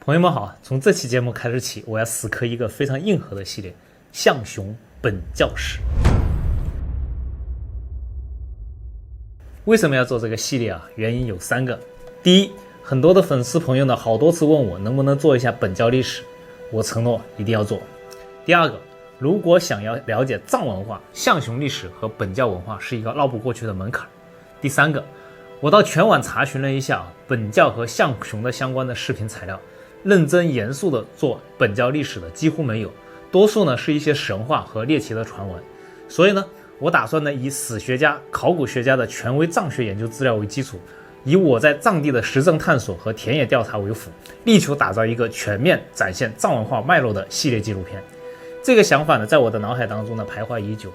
朋友们好，从这期节目开始起，我要死磕一个非常硬核的系列——象雄本教史。为什么要做这个系列啊？原因有3个。第一，很多的粉丝朋友呢，好多次问我能不能做一下本教历史，我承诺一定要做。第二个，如果想要了解藏文化、象雄历史和本教文化是一个绕不过去的门槛。第三个，我到全网查询了一下本教和象雄的相关的视频材料，认真严肃的做本教历史的几乎没有，多数呢是一些神话和猎奇的传闻。所以呢，我打算呢以史学家、考古学家的权威藏学研究资料为基础，以我在藏地的实证探索和田野调查为辅，力求打造一个全面展现藏文化脉络的系列纪录片。这个想法呢，在我的脑海当中呢徘徊已久。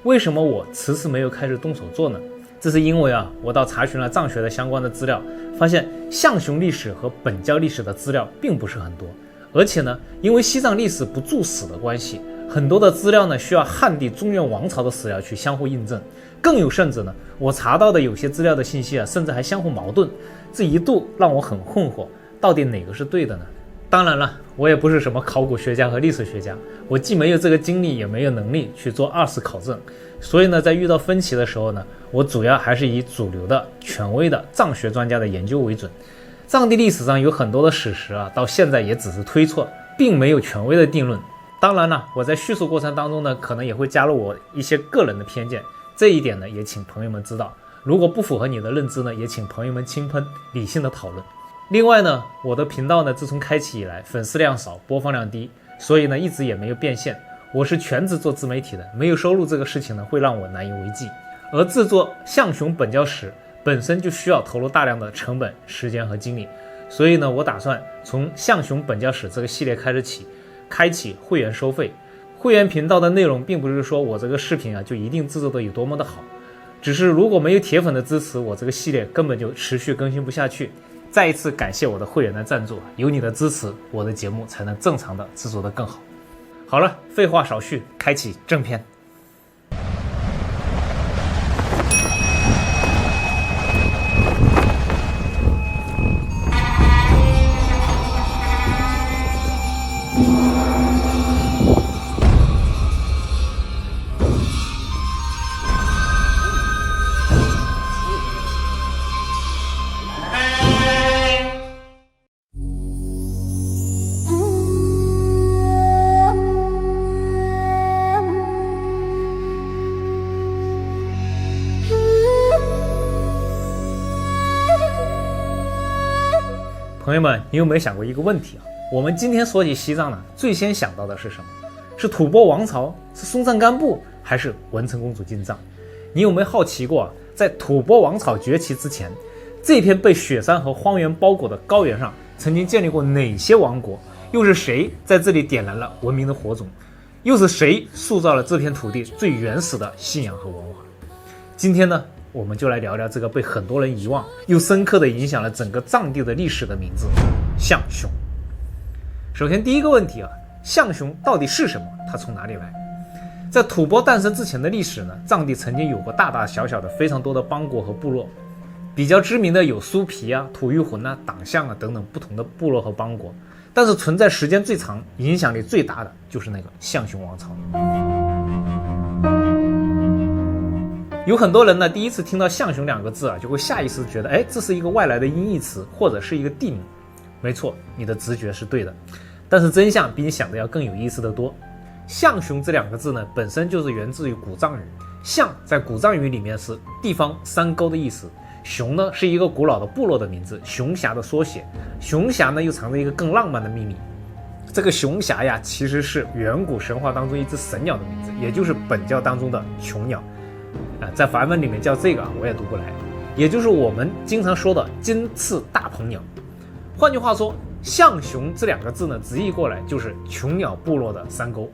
为什么我迟迟没有开始动手做呢？这是因为我到查询了藏学的相关的资料，发现象雄历史和本教历史的资料并不是很多，而且呢，因为西藏历史不注史的关系，很多的资料呢需要汉地中原王朝的史料去相互印证。更有甚者呢，我查到的有些资料的信息甚至还相互矛盾，这一度让我很困惑，到底哪个是对的呢？当然了，我也不是什么考古学家和历史学家，我既没有这个精力，也没有能力去做二次考证。所以呢，在遇到分歧的时候呢，我主要还是以主流的、权威的藏学专家的研究为准。藏地历史上有很多的史实到现在也只是推测，并没有权威的定论。当然了，我在叙述过程当中呢，可能也会加入我一些个人的偏见，这一点呢，也请朋友们知道。如果不符合你的认知呢，也请朋友们轻喷，理性的讨论。另外呢，我的频道呢，自从开启以来，粉丝量少，播放量低，所以呢，一直也没有变现。我是全职做自媒体的，没有收入这个事情呢，会让我难以为继。而制作象雄本教史本身就需要投入大量的成本、时间和精力，所以呢，我打算从象雄本教史这个系列开始起，开启会员收费。会员频道的内容并不是说我这个视频就一定制作的有多么的好，只是如果没有铁粉的支持，我这个系列根本就持续更新不下去。再一次感谢我的会员的赞助，有你的支持，我的节目才能正常的制作得更好。好了，废话少叙，开启正片。朋友们，你有没有想过一个问题我们今天说起西藏呢，最先想到的是什么？是吐蕃王朝，是松赞干布，还是文成公主进藏？你有没有好奇过在吐蕃王朝崛起之前，这片被雪山和荒原包裹的高原上曾经建立过哪些王国？又是谁在这里点燃了文明的火种？又是谁塑造了这片土地最原始的信仰和文化？今天呢，我们就来聊聊这个被很多人遗忘又深刻地影响了整个藏地的历史的名字——象雄。首先第一个问题象雄到底是什么？它从哪里来？在吐蕃诞生之前的历史呢，藏地曾经有过大大小小的非常多的邦国和部落，比较知名的有苏皮吐谷浑党项等等不同的部落和邦国，但是存在时间最长、影响力最大的就是那个象雄王朝。有很多人呢，第一次听到象雄2个字就会下意识觉得，这是一个外来的音译词，或者是一个地名。没错，你的直觉是对的，但是真相比你想的要更有意思的多。象雄这2个字呢，本身就是源自于古藏语，象在古藏语里面是地方山沟的意思，雄呢是一个古老的部落的名字，雄峡的缩写。雄峡呢又藏着一个更浪漫的秘密，这个雄峡其实是远古神话当中一只神鸟的名字，也就是本教当中的琼鸟。在梵文里面叫这个我也读不来，也就是我们经常说的金翅大鹏鸟。换句话说，象雄这2个字呢，直译过来就是琼鸟部落的山沟。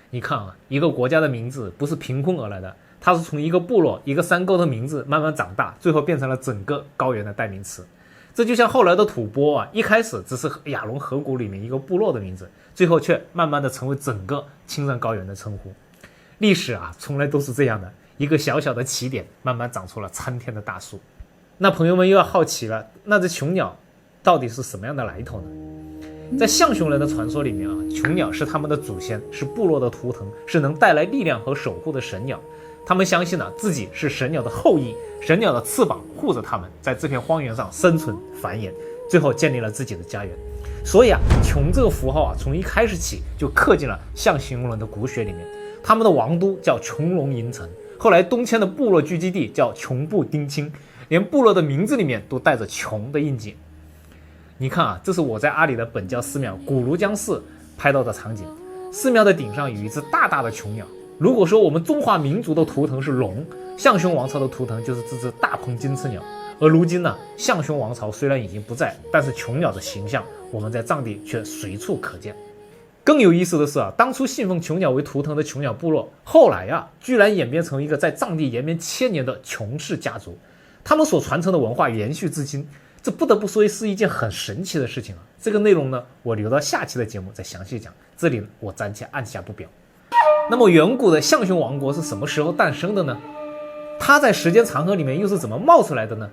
你看一个国家的名字不是凭空而来的，它是从一个部落、一个山沟的名字慢慢长大，最后变成了整个高原的代名词。这就像后来的吐蕃一开始只是亚龙河谷里面一个部落的名字，最后却慢慢的成为整个青藏高原的称呼。历史从来都是这样的，一个小小的起点慢慢长出了参天的大树。那朋友们又要好奇了，那这琼鸟到底是什么样的来头呢？在象雄人的传说里面啊，琼鸟是他们的祖先，是部落的图腾，是能带来力量和守护的神鸟。他们相信自己是神鸟的后裔，神鸟的翅膀护着他们，在这片荒原上生存繁衍，最后建立了自己的家园。所以琼这个符号从一开始起就刻进了象雄人的骨血里面。他们的王都叫穹窿营城，后来东迁的部落聚集地叫琼布丁青，连部落的名字里面都带着琼的印记。你看这是我在阿里的本教寺庙古庐江寺拍到的场景。寺庙的顶上有一只大大的琼鸟。如果说我们中华民族的图腾是龙，象雄王朝的图腾就是这只大鹏金翅鸟。而如今象雄王朝虽然已经不在，但是琼鸟的形象我们在藏地却随处可见。更有意思的是当初信奉琼鸟为图腾的琼鸟部落，后来居然演变成一个在藏地延绵千年的琼氏家族，他们所传承的文化延续至今，这不得不说是一件很神奇的事情这个内容我留到下期的节目再详细讲，这里我暂且按下不表。那么远古的象雄王国是什么时候诞生的呢？它在时间长河里面又是怎么冒出来的呢？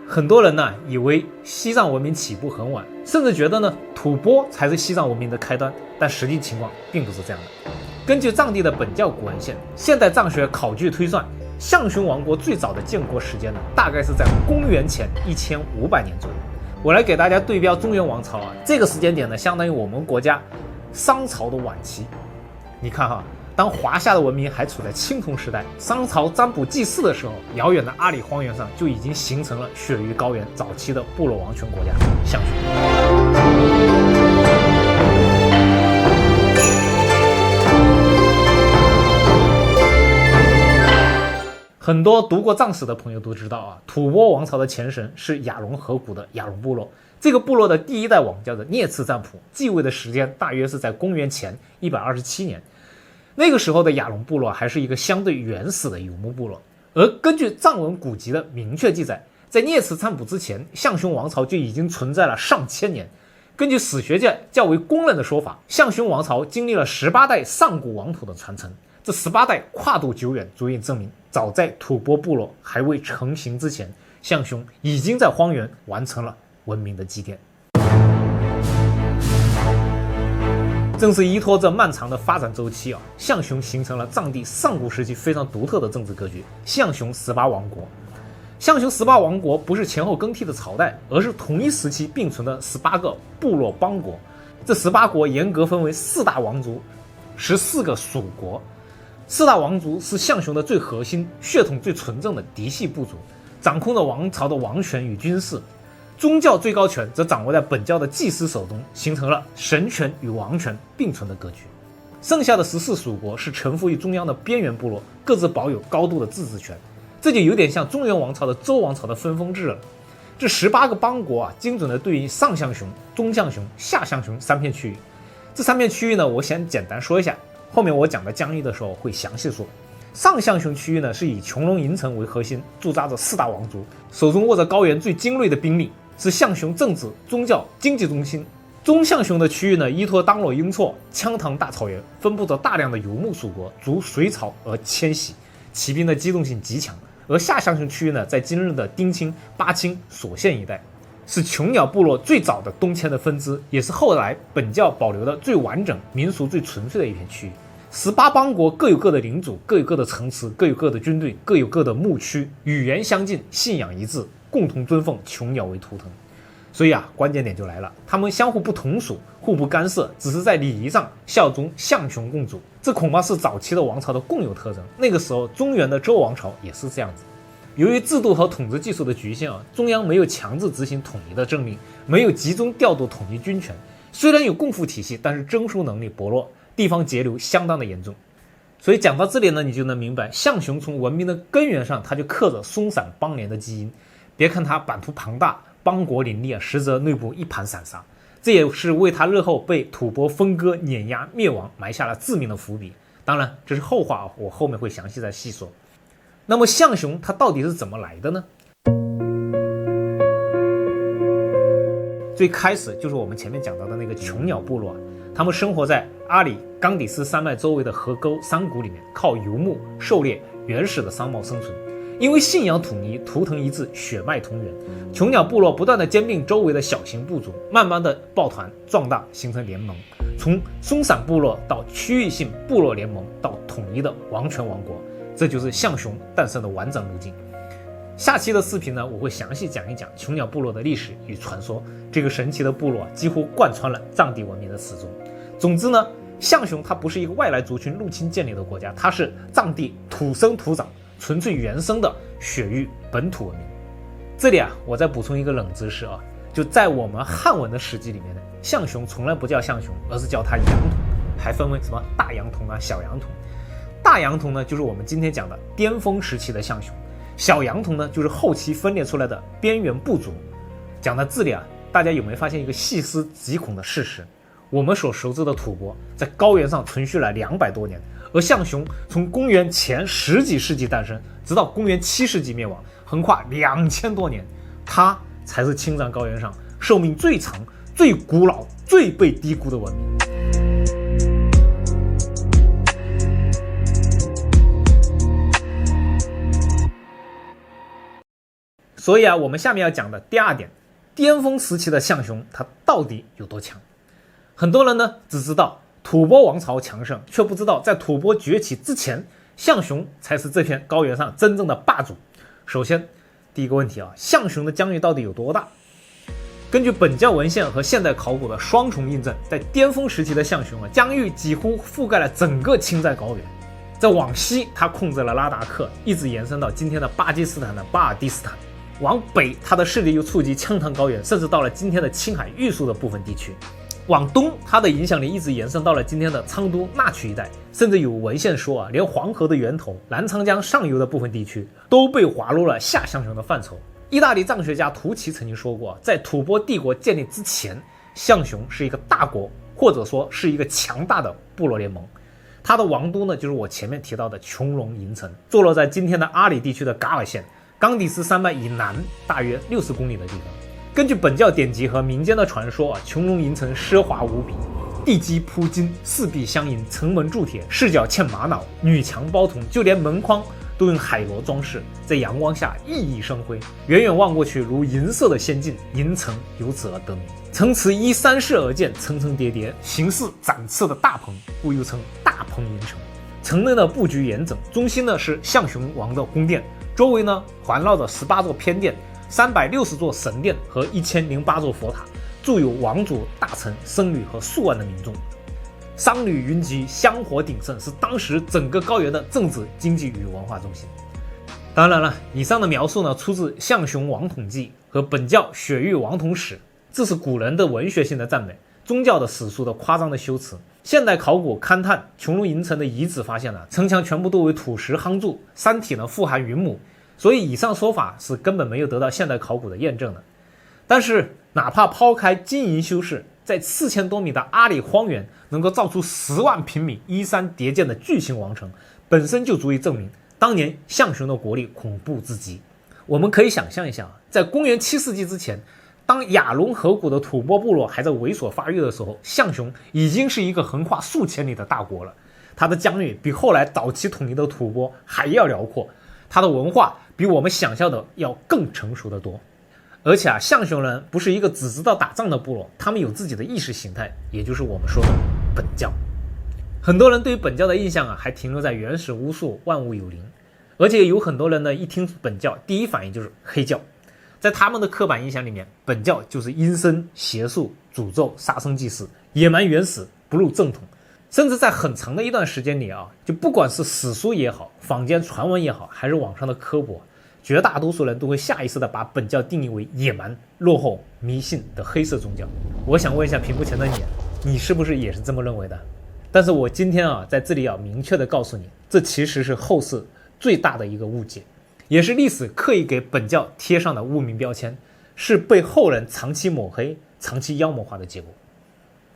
很多人以为西藏文明起步很晚，甚至觉得吐蕃才是西藏文明的开端，但实际情况并不是这样的。根据藏地的本教古文献，现代藏学考据推算，象雄王国最早的建国时间大概是在公元前1500年左右。我来给大家对标中原王朝这个时间点相当于我们国家商朝的晚期。你看当华夏的文明还处在青铜时代，商朝占卜祭祀的时候，遥远的阿里荒原上就已经形成了雪域高原早期的部落王权国家象雄。很多读过藏史的朋友都知道吐蕃王朝的前身是亚龙河谷的亚龙部落。这个部落的第一代王叫做聂次占卜，继位的时间大约是在公元前127年。那个时候的亚龙部落还是一个相对原始的游牧部落。而根据藏文古籍的明确记载，在聂次占卜之前，象雄王朝就已经存在了上千年。根据史学界较为公认的说法，象雄王朝经历了18代上古王土的传承，这18代跨度久远，足以证明早在吐蕃部落还未成型之前，象雄已经在荒原完成了文明的积淀。正是依托这漫长的发展周期象雄形成了藏地上古时期非常独特的政治格局——象雄18王国。象雄18王国不是前后更替的朝代，而是同一时期并存的18个部落邦国。这18国严格分为4大王族、14个属国。4大王族是象雄的最核心、血统最纯正的嫡系部族，掌控着王朝的王权与军事。宗教最高权则掌握在本教的祭司手中，形成了神权与王权并存的格局。剩下的14属国是臣服于中央的边缘部落，各自保有高度的自治权。这就有点像中原王朝的周王朝的分封制了。这18个邦国精准的对应上象雄、中象雄、下象雄3片区域。这3片区域我先简单说一下，后面我讲的疆域的时候会详细说。上象雄区域是以穹窿营城为核心，驻扎着4大王族，手中握着高原最精锐的兵力，是象雄政治、宗教、经济中心。中象雄的区域依托当洛英措、羌塘大草原，分布着大量的游牧属国，逐隋朝而迁徙，骑兵的机动性极强。而下象雄区域在今日的丁青、巴青、所县一带，是琼鸟部落最早的东迁的分支，也是后来本教保留的最完整、民俗最纯粹的一片区域。18邦国各有各的领主，各有各的城池，各有各的军队，各有各的牧区，语言相近，信仰一致，共同尊奉琼鸟为图腾。所以关键点就来了，他们相互不同属，互不干涉，只是在礼仪上效忠象雄共主。这恐怕是早期的王朝的共有特征。那个时候中原的周王朝也是这样子。由于制度和统治技术的局限中央没有强制执行统一的政令，没有集中调度统一军权，虽然有共赴体系，但是征收能力薄弱，地方节流相当的严重。所以讲到这里你就能明白，象雄从文明的根源上，它就刻着松散邦联的基因。别看它版图庞大，邦国林立实则内部一盘散沙。这也是为他日后被吐蕃分割、碾压、灭亡埋下了致命的伏笔。当然，这是后话我后面会详细再细说。那么象雄它到底是怎么来的呢？最开始就是我们前面讲到的那个琼鸟部落，他们生活在阿里、冈底斯山脉周围的河沟山谷里面，靠游牧、狩猎、原始的商贸生存。因为信仰统一，图腾一致，血脉同源，囚鸟部落不断的兼并周围的小型部族，慢慢的抱团壮大，形成联盟，从松散部落到区域性部落联盟，到统一的王权王国，这就是象雄诞生的完整路径。下期的视频呢，我会详细讲一讲囚鸟部落的历史与传说。这个神奇的部落几乎贯穿了藏地文明的始终。总之呢，象雄它不是一个外来族群入侵建立的国家，它是藏地土生土长、纯粹原生的雪域本土文明。这里我再补充一个冷知识就在我们汉文的史记里面呢，象雄从来不叫象雄，而是叫它羊童，还分为什么大羊童小羊童。大羊童呢，就是我们今天讲的巅峰时期的象雄。小羊童呢，就是后期分裂出来的边缘部族。讲到这里大家有没有发现一个细思极恐的事实？我们所熟知的吐蕃在高原上存续了200多年，而象雄从公元前10几世纪诞生，直到公元7世纪灭亡，横跨2000多年，它才是青藏高原上寿命最长、最古老、最被低估的文明。所以我们下面要讲的第二点，巅峰时期的象雄它到底有多强？很多人呢只知道吐蕃王朝强盛，却不知道在吐蕃崛起之前，象雄才是这片高原上真正的霸主。首先，第一个问题象雄的疆域到底有多大？根据本教文献和现代考古的双重印证，在巅峰时期的象雄疆域几乎覆盖了整个青藏高原。在往西，它控制了拉达克，一直延伸到今天的巴基斯坦的巴尔的斯坦。往北，它的势力又触及羌塘高原，甚至到了今天的青海玉树的部分地区。往东，它的影响力一直延伸到了今天的昌都那曲一带，甚至有文献说连黄河的源头澜沧江上游的部分地区都被划入了下象雄的范畴。意大利藏学家图奇曾经说过，在吐蕃帝国建立之前，象雄是一个大国，或者说是一个强大的部落联盟。它的王都呢，就是我前面提到的穹窿营城，坐落在今天的阿里地区的噶尔县，冈底斯山脉以南大约60公里的地方。根据本教典籍和民间的传说穹窿营城奢华无比，地基铺金，四壁相迎，城门铸铁，四角嵌玛瑙，女墙包铜，就连门框都用海螺装饰，在阳光下熠熠生辉，远远望过去如银色的仙境，营城由此而得名。城池依山势而建，层层叠叠，形似展翅的大棚，故又称大棚营城。城内的布局严整，中心呢是象雄王的宫殿，周围呢环绕着18座偏殿、360座神殿和1008座佛塔，住有王族、大臣、僧侣和数万的民众。商旅云集，香火鼎盛，是当时整个高原的政治、经济与文化中心。当然了，以上的描述呢出自《象雄王统记》和本教《雪域王统史》，这是古人的文学性的赞美，宗教的史书的夸张的修辞。现代考古勘探穹窿营城的遗址发现城墙全部都为土石夯筑，山体呢富含云母，所以以上说法是根本没有得到现代考古的验证的。但是哪怕抛开经营修饰，在4000多米的阿里荒原能够造出10万平米依山叠建的巨型王城，本身就足以证明当年象雄的国力恐怖至极。我们可以想象一下，在公元7世纪之前，当亚龙河谷的吐蕃部落还在猥琐发育的时候，象雄已经是一个横跨数千里的大国了。它的疆域比后来早期统一的吐蕃还要辽阔，它的文化比我们想象的要更成熟得多。而且象雄人不是一个只知道打仗的部落，他们有自己的意识形态，也就是我们说的本教。很多人对于本教的印象还停留在原始巫术、万物有灵，而且有很多人呢一听本教，第一反应就是黑教。在他们的刻板印象里面，本教就是阴森、邪术、诅咒、杀生祭祀，野蛮原始，不入正统。甚至在很长的一段时间里就不管是史书也好，坊间传闻也好，还是网上的科普，绝大多数人都会下意识的把本教定义为野蛮、落后、迷信的黑色宗教。我想问一下屏幕前的你是不是也是这么认为的？但是我今天在这里要明确的告诉你，这其实是后世最大的一个误解，也是历史刻意给本教贴上的污名标签，是被后人长期抹黑、长期妖魔化的结果。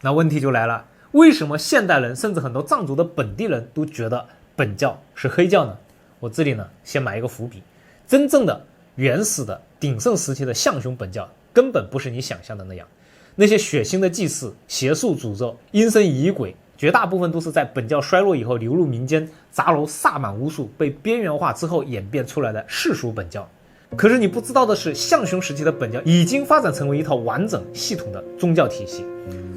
那问题就来了，为什么现代人甚至很多藏族的本地人都觉得本教是黑教呢？我这里呢先埋一个伏笔，真正的原始的鼎盛时期的象雄本教根本不是你想象的那样，那些血腥的祭祀、邪术诅咒、阴森疑鬼、绝大部分都是在本教衰落以后流入民间，杂糅萨满巫术，被边缘化之后演变出来的世俗本教。可是你不知道的是，象雄时期的本教已经发展成为一套完整系统的宗教体系，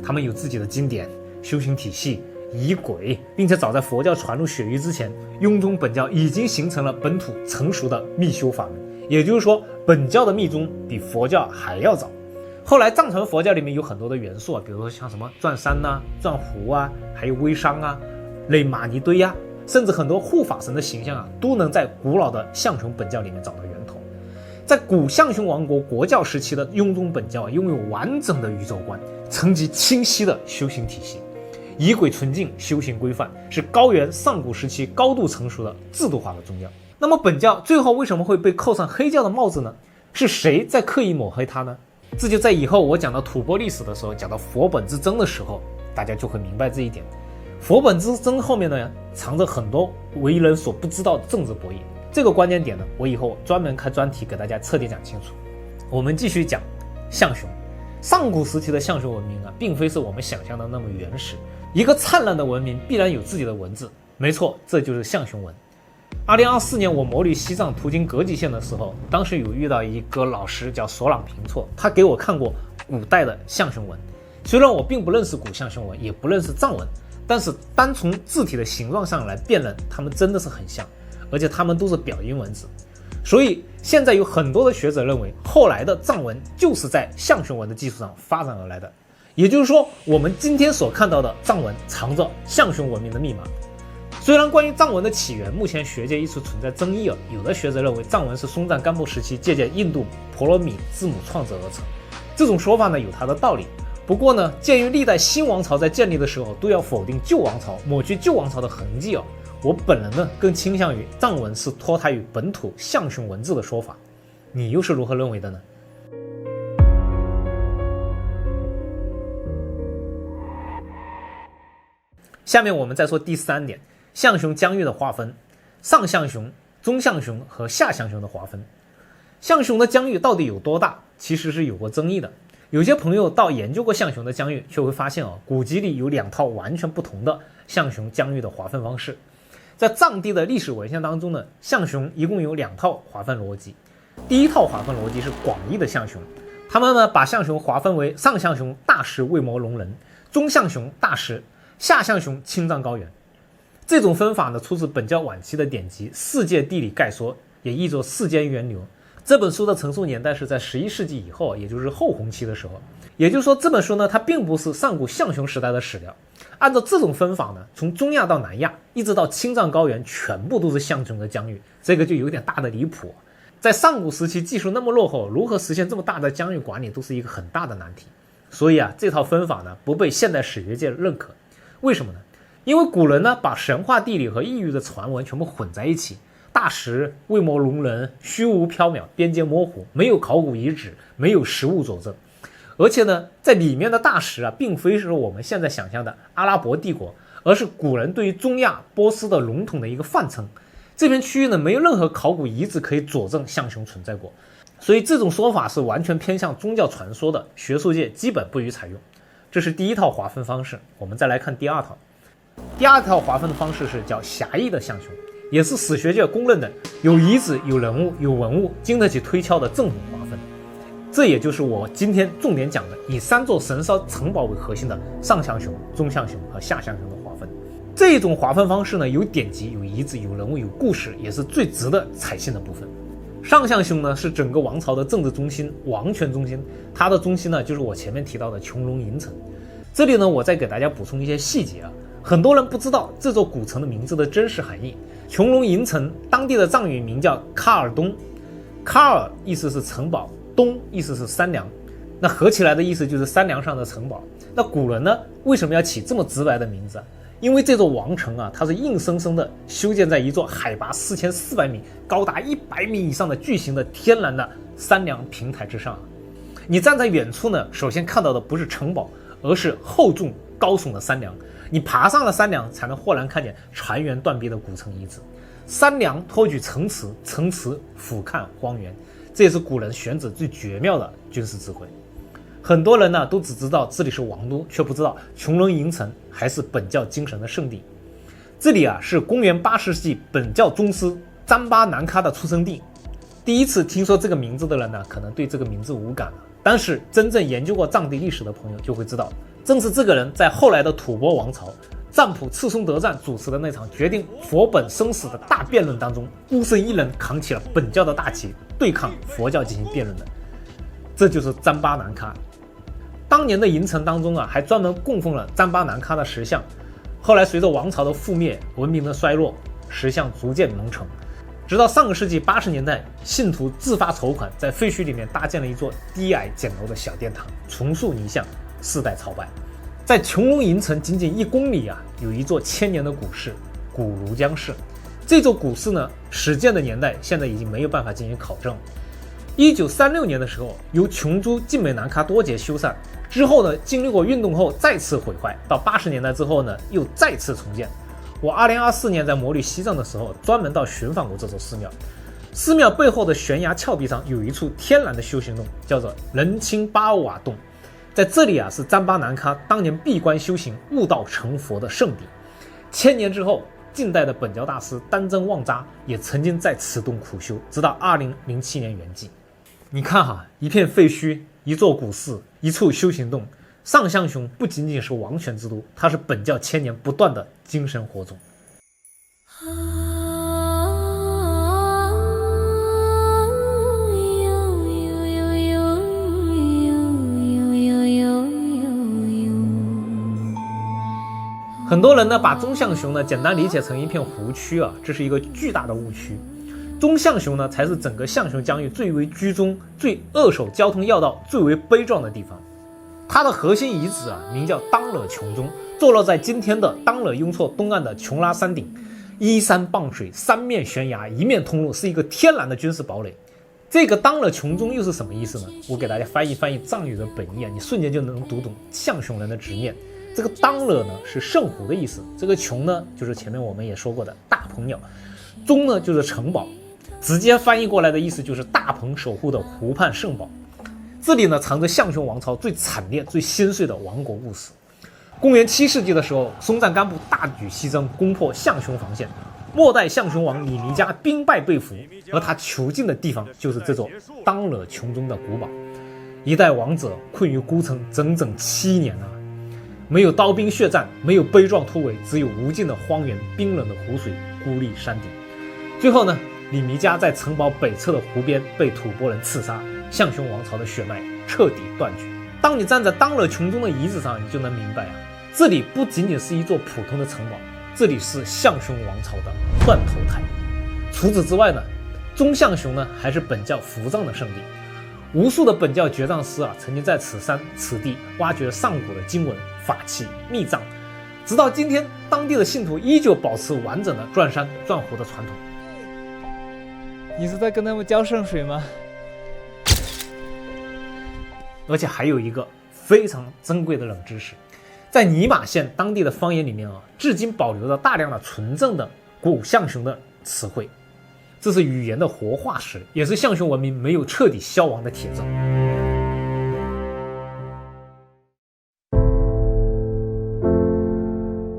他们有自己的经典、修行体系、仪轨，并且早在佛教传入血域之前，雍宗本教已经形成了本土成熟的密修法门。也就是说，本教的密宗比佛教还要早。后来藏传佛教里面有很多的元素啊，比如说像什么转山啊、转壶啊，还有微商啊、类玛尼堆啊，甚至很多护法神的形象啊，都能在古老的象雄本教里面找到源头。在古象雄王国国教时期的雍宗本教拥有完整的宇宙观，层级清晰的修行体系，仪轨纯净，修行规范，是高原上古时期高度成熟的制度化的宗教。那么本教最后为什么会被扣上黑教的帽子呢？是谁在刻意抹黑它呢？这就在以后我讲到吐蕃历史的时候，讲到佛本之争的时候，大家就会明白这一点。佛本之争后面呢，藏着很多为人所不知道的政治博弈。这个关键点呢，我以后专门开专题给大家彻底讲清楚。我们继续讲象雄。上古时期的象雄文明啊，并非是我们想象的那么原始。一个灿烂的文明必然有自己的文字，没错，这就是象雄文。2024年我摩旅西藏途经格吉县的时候，当时有遇到一个老师叫索朗平措，他给我看过古代的象雄文。虽然我并不认识古象雄文，也不认识藏文，但是单从字体的形状上来辨认，它们真的是很像，而且它们都是表音文字。所以现在有很多的学者认为，后来的藏文就是在象雄文的基础上发展而来的。也就是说，我们今天所看到的藏文藏着象雄文明的密码。虽然关于藏文的起源，目前学界一直存在争议，有的学者认为藏文是松赞干布时期借鉴印度婆罗米字母创制而成，这种说法呢有它的道理。不过呢，鉴于历代新王朝在建立的时候都要否定旧王朝，抹去旧王朝的痕迹，我本人呢更倾向于藏文是脱胎于本土象雄文字的说法。你又是如何认为的呢？下面我们再说第三点，象雄疆域的划分，上象雄、中象雄和下象雄的划分。象雄的疆域到底有多大，其实是有过争议的。有些朋友到研究过象雄的疆域，却会发现古籍里有两套完全不同的象雄疆域的划分方式。在藏地的历史文献当中呢，象雄一共有两套划分逻辑。第一套划分逻辑是广义的象雄，他们呢把象雄划分为上象雄大石卫摩龙人，中象雄大石，下象雄青藏高原。这种分法呢，出自本教晚期的典籍《世界地理概说》，也译作《世间源流》。这本书的成书年代是在11世纪以后，也就是后洪期的时候。也就是说，这本书呢，它并不是上古象雄时代的史料。按照这种分法呢，从中亚到南亚，一直到青藏高原，全部都是象雄的疆域，这个就有点大的离谱。在上古时期技术那么落后，如何实现这么大的疆域管理，都是一个很大的难题。所以啊，这套分法呢，不被现代史学界认可。为什么呢？因为古人呢，把神话地理和异域的传闻全部混在一起，大石、卫摩龙人虚无缥缈，边界模糊，没有考古遗址，没有实物佐证。而且呢，在里面的大石啊，并非是我们现在想象的阿拉伯帝国，而是古人对于中亚波斯的笼统的一个泛称。这片区域呢，没有任何考古遗址可以佐证象雄存在过，所以这种说法是完全偏向宗教传说的，学术界基本不予采用。这是第一套划分方式。我们再来看第二套。第二套划分的方式是叫狭义的象雄，也是史学界公认的有遗址、有人物、有文物，经得起推敲的正统划分。这也就是我今天重点讲的，以3座神烧城堡为核心的上象雄、中象雄和下象雄的划分。这种划分方式呢，有典籍、有遗址、有人物、有故事，也是最值得采信的部分。上象雄呢，是整个王朝的政治中心、王权中心，它的中心呢，就是我前面提到的穹窿营城。这里呢，我再给大家补充一些细节啊，很多人不知道这座古城的名字的真实含义。穹窿营城当地的藏语名叫卡尔东，卡尔意思是城堡，东意思是山梁，那合起来的意思就是山梁上的城堡。那古人呢，为什么要起这么直白的名字啊？因为这座王城啊，它是硬生生的修建在一座海拔4400米、高达100米以上的巨型的天然的山梁平台之上。你站在远处呢，首先看到的不是城堡，而是厚重高耸的山梁。你爬上了山梁，才能豁然看见残垣断壁的古城遗址。山梁托举城池，城池俯瞰荒原，这也是古人选址最绝妙的军事智慧。很多人呢都只知道这里是王都，却不知道琼伦营城还是本教精神的圣地。这里啊是公元8世纪本教宗师詹巴南喀的出生地。第一次听说这个名字的人呢，可能对这个名字无感了，但是真正研究过藏地历史的朋友就会知道，正是这个人在后来的吐蕃王朝占卜赤松德赞主持的那场决定佛本生死的大辩论当中，孤身一人扛起了本教的大旗，对抗佛教进行辩论的。这就是詹巴南喀。当年的营城当中啊，还专门供奉了詹巴南喀的石像。后来随着王朝的覆灭，文明的衰落，石像逐渐蒙尘。直到上个世纪80年代，信徒自发筹款，在废墟里面搭建了一座低矮简陋的小殿堂，重塑泥像，世代朝拜。在琼隆营城仅仅1公里啊，有一座1000年的古寺——古庐江寺。这座古寺呢，始建的年代现在已经没有办法进行考证。1936年的时候，由琼珠晋美南喀多杰修缮，之后呢，经历过运动后再次毁坏，到80年代之后呢，又再次重建。我2024年在摩旅西藏的时候，专门到寻访过这座寺庙。寺庙背后的悬崖峭壁上有一处天然的修行洞，叫做仁钦巴欧瓦洞。在这里啊，是詹巴南喀当年闭关修行、悟道成佛的圣地。1000年之后，近代的本教大师丹增旺扎也曾经在此洞苦修，直到2007年圆寂。你看哈，一片废墟，一座古寺，一处修行洞。上象雄不仅仅是王权之都，它是本教1000年不断的精神火种。很多人呢把中象雄呢简单理解成一片湖区啊，这是一个巨大的误区。中象雄呢才是整个象雄疆域最为居中、最扼守交通要道、最为悲壮的地方。它的核心遗址啊，名叫当惹琼中，坐落在今天的当惹雍措东岸的琼拉山顶，依山傍水，三面悬崖，一面通路，是一个天然的军事堡垒。这个当惹琼中又是什么意思呢？我给大家翻译藏语的本意啊，你瞬间就能读懂象雄人的执念。这个当惹呢是圣湖的意思，这个琼呢就是前面我们也说过的大鹏鸟，中呢就是城堡，直接翻译过来的意思就是大鹏守护的湖畔圣堡。这里呢藏着象雄王朝最惨烈、最心碎的亡国故事。公元7世纪的时候，松赞干布大举西征，攻破象雄防线。末代象雄王李弥迦兵败被俘，而他囚禁的地方就是这座当惹琼中的古堡。一代王者困于孤城整整7年啊！没有刀兵血战，没有悲壮突围，只有无尽的荒原、冰冷的湖水、孤立山顶。最后呢，李弥迦在城堡北侧的湖边被吐蕃人刺杀，象雄王朝的血脉彻底断绝。当你站在当惹琼中的遗址上，你就能明白啊，这里不仅仅是一座普通的城堡，这里是象雄王朝的断头台。除此之外呢，中象雄呢还是本教伏藏的圣地。无数的本教觉藏师啊，曾经在此山此地挖掘上古的经文、法器、秘藏，直到今天，当地的信徒依旧保持完整的转山转湖的传统。你是在跟他们浇圣水吗？而且还有一个非常珍贵的冷知识，在尼玛县当地的方言里面啊，至今保留着大量的纯正的古象雄的词汇，这是语言的活化石，也是象雄文明没有彻底消亡的铁证。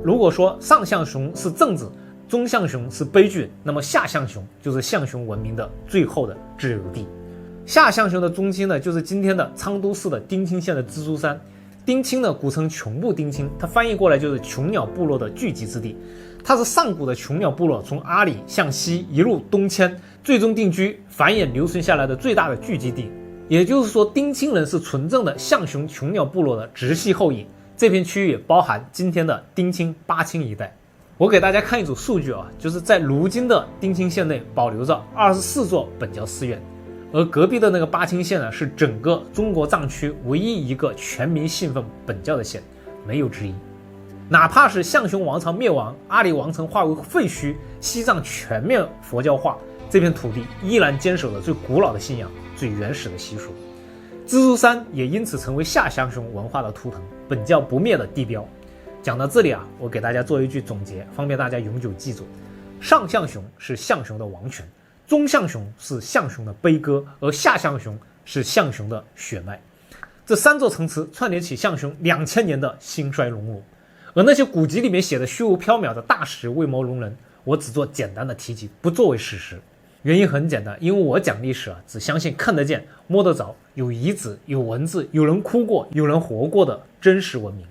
如果说上象雄是政治，中象雄是悲剧，那么下象雄就是象雄文明的最后的自由地。下象雄的中心呢，就是今天的昌都市的丁青县的蜘蛛山。丁青呢，古称琼部丁青，它翻译过来就是琼鸟部落的聚集之地。它是上古的琼鸟部落从阿里向西一路东迁，最终定居、繁衍留存下来的最大的聚集地。也就是说，丁青人是纯正的象雄琼鸟部落的直系后裔。这片区域包含今天的丁青、巴青一带。我给大家看一组数据啊，就是在如今的丁青县内保留着24座本教寺院。而隔壁的那个巴青县呢，是整个中国藏区唯一一个全民信奉本教的县，没有之一。哪怕是象雄王朝灭亡，阿里王城化为废墟，西藏全面佛教化，这片土地依然坚守着最古老的信仰、最原始的习俗。蜘蛛山也因此成为下象雄文化的图腾，本教不灭的地标。讲到这里啊，我给大家做一句总结，方便大家永久记住：上象雄是象雄的王权，中象雄是象雄的悲歌，而下象雄是象雄的血脉。这3座城池串联起象雄2000年的兴衰荣辱。而那些古籍里面写的虚无缥缈的大史未谋容人，我只做简单的提及，不作为史实。原因很简单，因为我讲历史只相信看得见、摸得着、有遗址、有文字、有人哭过、有人活过的真实文明。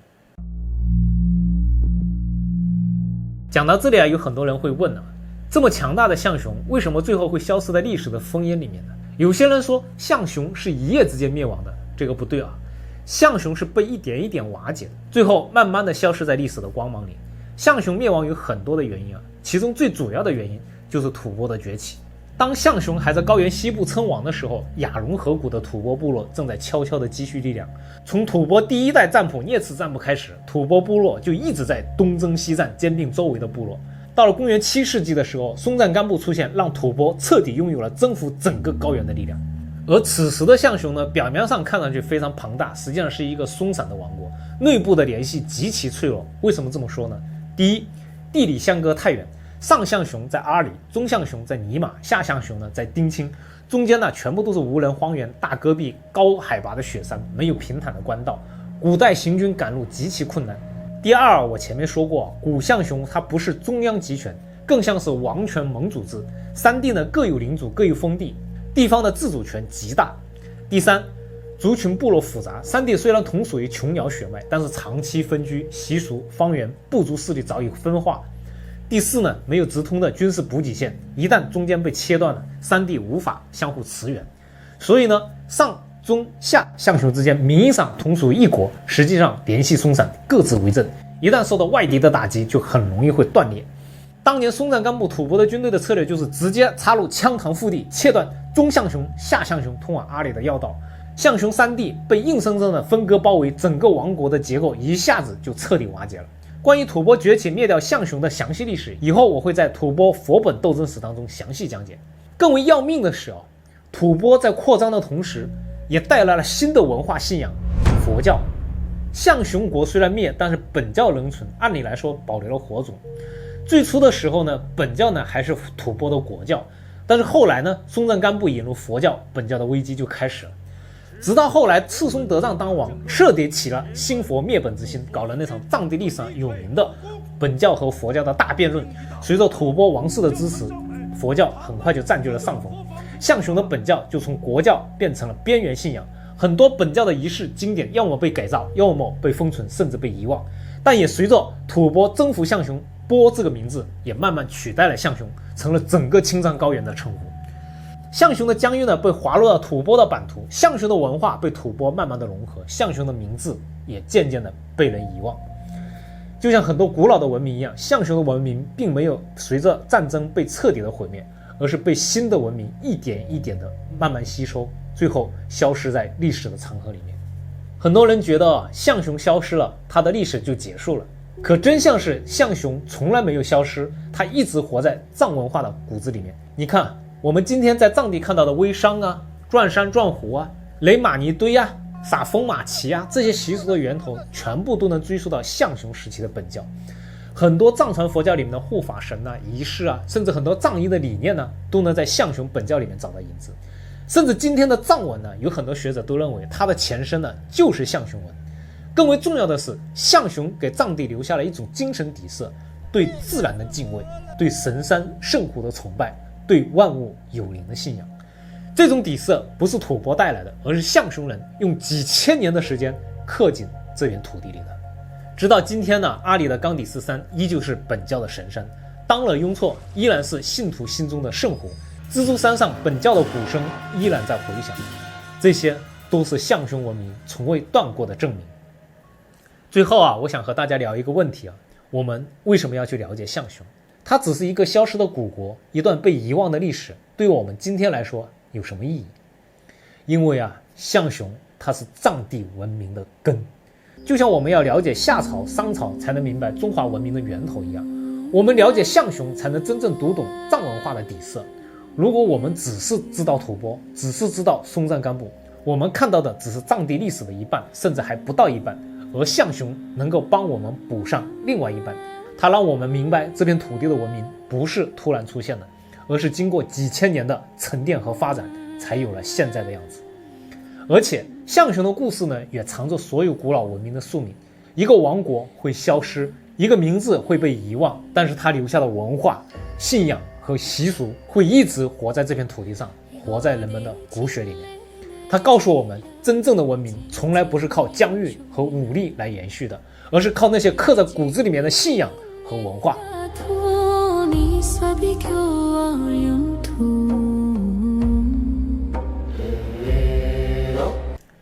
讲到这里有很多人会问这么强大的象雄为什么最后会消失在历史的烽烟里面呢？有些人说象雄是一夜之间灭亡的，这个不对象雄是被一点一点瓦解的，最后慢慢的消失在历史的光芒里。象雄灭亡有很多的原因其中最主要的原因就是吐蕃的崛起。当象雄还在高原西部称王的时候，雅戎河谷的吐蕃部落正在悄悄地积蓄力量。从吐蕃第一代占卜聂次占卜开始，吐蕃部落就一直在东征西战，兼并周围的部落。到了公元7世纪的时候，松赞干布出现，让吐蕃彻底拥有了征服整个高原的力量。而此时的象雄呢，表面上看上去非常庞大，实际上是一个松散的王国，内部的联系极其脆弱。为什么这么说呢？第一，地理相隔太远，上象雄在阿里，中象雄在尼玛，下象雄呢在丁青，中间呢全部都是无人荒原、大戈壁、高海拔的雪山，没有平坦的官道，古代行军赶路极其困难。第二，我前面说过，古象雄它不是中央集权，更像是王权盟主制，三地呢各有领主，各有封地，地方的自主权极大。第三，族群部落复杂，三地虽然同属于琼瑶血脉，但是长期分居，习俗、方言、部族势力早已分化。第四呢，没有直通的军事补给线，一旦中间被切断了，三地无法相互驰援。所以呢，上中下象雄之间名义上同属一国，实际上联系松散，各自为政，一旦受到外敌的打击，就很容易会断裂。当年松赞干布吐蕃的军队的策略就是直接插入羌塘腹地，切断中象雄、下象雄通往阿里的要道。象雄三地被硬生生的分割包围，整个王国的结构一下子就彻底瓦解了。关于吐蕃崛起灭掉象雄的详细历史，以后我会在吐蕃佛本斗争史当中详细讲解。更为要命的是吐蕃在扩张的同时，也带来了新的文化信仰——佛教。象雄国虽然灭，但是本教仍存，按理来说保留了火种。最初的时候呢，本教呢还是吐蕃的国教，但是后来呢，松赞干布引入佛教，本教的危机就开始了。直到后来赤松德藏当王，彻底起了兴佛灭本之心，搞了那场藏地历史上有名的本教和佛教的大辩论。随着吐蕃王室的支持，佛教很快就占据了上风，象雄的本教就从国教变成了边缘信仰。很多本教的仪式经典要么被改造，要么被封存，甚至被遗忘。但也随着吐蕃征服象雄，波这个名字也慢慢取代了象雄，成了整个青藏高原的称呼。象雄的疆域呢被划入了吐蕃的版图，象雄的文化被吐蕃慢慢的融合，象雄的名字也渐渐的被人遗忘。就像很多古老的文明一样，象雄的文明并没有随着战争被彻底的毁灭，而是被新的文明一点一点的慢慢吸收，最后消失在历史的长河里面。很多人觉得象雄消失了，它的历史就结束了。可真相是象雄从来没有消失，它一直活在藏文化的骨子里面。你看我们今天在藏地看到的微商转山转湖垒玛尼堆撒风马旗这些习俗的源头全部都能追溯到象雄时期的本教。很多藏传佛教里面的护法神仪式甚至很多藏医的理念都能在象雄本教里面找到影子。甚至今天的藏文有很多学者都认为它的前身就是象雄文。更为重要的是，象雄给藏地留下了一种精神底色，对自然的敬畏，对神山圣湖的崇拜，对万物有灵的信仰。这种底色不是吐蕃带来的，而是象雄人用几千年的时间刻进这片土地里的。直到今天阿里的冈底斯山依旧是本教的神山，当勒雍措依然是信徒心中的圣湖，蜘蛛山上本教的鼓声依然在回响。这些都是象雄文明从未断过的证明。最后我想和大家聊一个问题我们为什么要去了解象雄？它只是一个消失的古国，一段被遗忘的历史，对我们今天来说有什么意义？因为象雄它是藏地文明的根，就像我们要了解夏朝、商朝才能明白中华文明的源头一样，我们了解象雄才能真正读懂藏文化的底色。如果我们只是知道吐蕃，只是知道松赞干布，我们看到的只是藏地历史的一半，甚至还不到一半。而象雄能够帮我们补上另外一半，它让我们明白这片土地的文明不是突然出现的，而是经过几千年的沉淀和发展才有了现在的样子。而且象雄的故事呢，也藏着所有古老文明的宿命。一个王国会消失，一个名字会被遗忘，但是它留下的文化、信仰和习俗会一直活在这片土地上，活在人们的骨血里面。它告诉我们，真正的文明从来不是靠疆域和武力来延续的，而是靠那些刻在骨子里面的信仰和文化。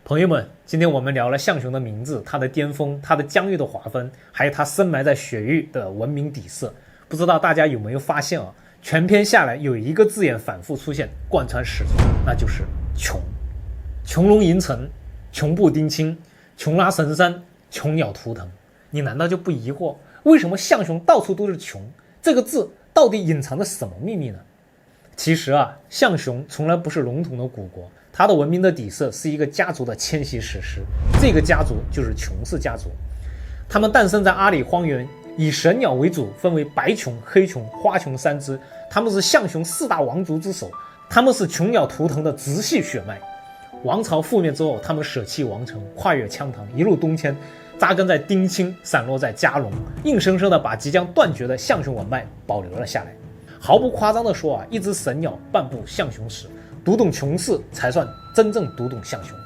朋友们，今天我们聊了象雄的名字、它的巅峰、它的疆域的划分，还有它深埋在雪域的文明底色。不知道大家有没有发现啊？全篇下来有一个字眼反复出现，贯穿始终，那就是穷。穹窿银城，穷布丁青，穷拉神山，穷鸟图腾。你难道就不疑惑，为什么象雄到处都是穷？这个字到底隐藏着什么秘密呢？其实啊，象雄从来不是笼统的古国，它的文明的底色是一个家族的迁徙史诗。这个家族就是琼氏家族，他们诞生在阿里荒原，以神鸟为主，分为白琼、黑琼、花琼三支。他们是象雄4大王族之首，他们是琼鸟图腾的直系血脉。王朝覆灭之后，他们舍弃王城，跨越羌塘，一路东迁，扎根在丁青，散落在嘉隆，硬生生的把即将断绝的象雄文脉保留了下来。毫不夸张的说啊，一只神鸟半部象雄史，读懂琼氏才算真正读懂象雄。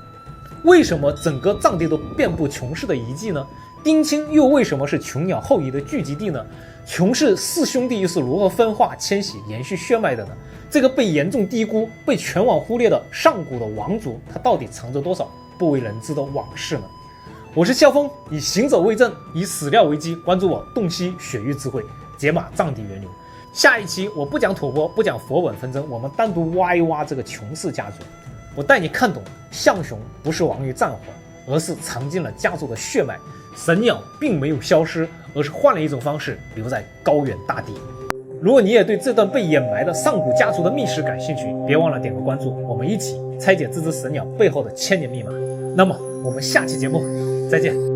为什么整个藏地都遍布琼氏的遗迹呢？丁青又为什么是琼鸟后裔的聚集地呢？琼氏4兄弟又是如何分化、迁徙、延续血脉的呢？这个被严重低估、被全网忽略的上古的王族，它到底藏着多少不为人知的往事呢？我是萧峰，以行走为证，以史料为基，关注我，洞悉雪域智慧，解码藏地源流。下一期我不讲吐蕃，不讲佛本纷争，我们单独挖一挖这个琼氏家族。我带你看懂象雄不是亡于战火，而是藏进了家族的血脉。神鸟并没有消失，而是换了一种方式留在高原大地。如果你也对这段被掩埋的上古家族的秘史感兴趣，别忘了点个关注，我们一起拆解这只神鸟背后的千年密码。那么我们下期节目再见。